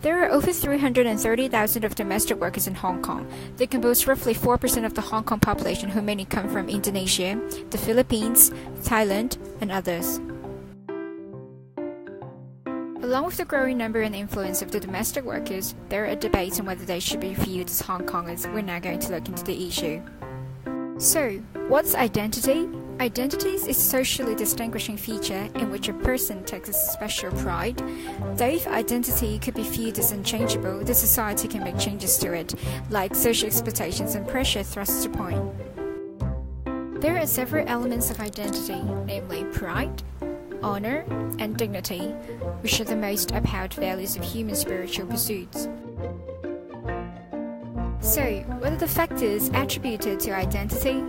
There are over 330,000 of domestic workers in Hong Kong. They compose roughly 4% of the Hong Kong population, who mainly come from Indonesia, the Philippines, Thailand, and others. Along with the growing number and influence of the domestic workers, there are debates on whether they should be viewed as Hong Kongers. We're now going to look into the issue. So, what's identity? Identity is a socially distinguishing feature in which a person takes a special pride. Though if identity could be viewed as unchangeable, the society can make changes to it, like social expectations and pressure thrust upon. There are several elements of identity, namely pride, honor, and dignity, which are the most upheld values of human spiritual pursuits. So, what are the factors attributed to identity?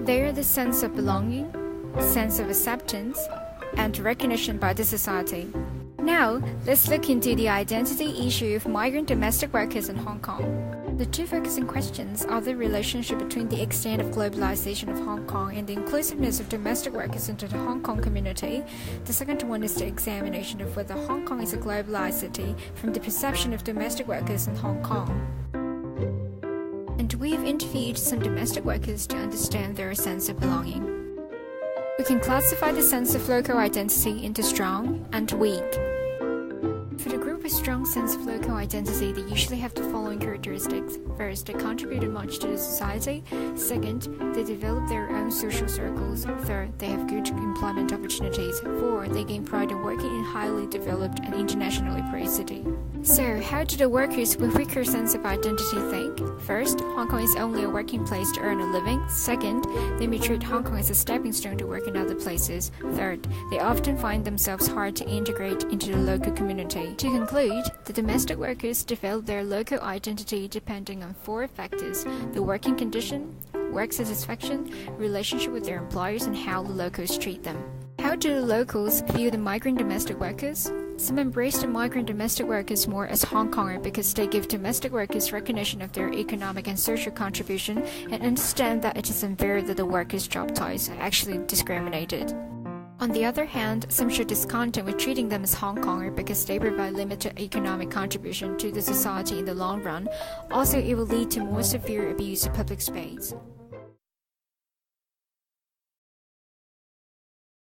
They are the sense of belonging, sense of acceptance, and recognition by the society. Now, let's look into the identity issue of migrant domestic workers in Hong Kong. The two focusing questions are the relationship between the extent of globalization of Hong Kong and the inclusiveness of domestic workers into the Hong Kong community. The second one is the examination of whether Hong Kong is a globalized city from the perception of domestic workers in Hong Kong. And we've interviewed some domestic workers to understand their sense of belonging. We can classify the sense of local identity into strong and weak. For the group with strong sense of local identity, they usually have the following characteristics. First, they contributed much to the society. Second, they develop their own social circles. Third, they have good employment opportunities. Fourth, they gain pride in working in highly developed and internationally praised city. So, how do the workers with weaker sense of identity think? First, Hong Kong is only a working place to earn a living. Second, they may treat Hong Kong as a stepping stone to work in other places. Third, they often find themselves hard to integrate into the local community. To conclude, the domestic workers develop their local identity depending on four factors: the working condition, work satisfaction, relationship with their employers, and how the locals treat them. How do the locals view the migrant domestic workers? Some embrace the migrant domestic workers more as Hong Konger because they give domestic workers recognition of their economic and social contribution and understand that it is unfair that the workers' job titles are actually discriminated. On the other hand, some show discontent with treating them as Hong Konger because they provide limited economic contribution to the society in the long run. Also, it will lead to more severe abuse of public space.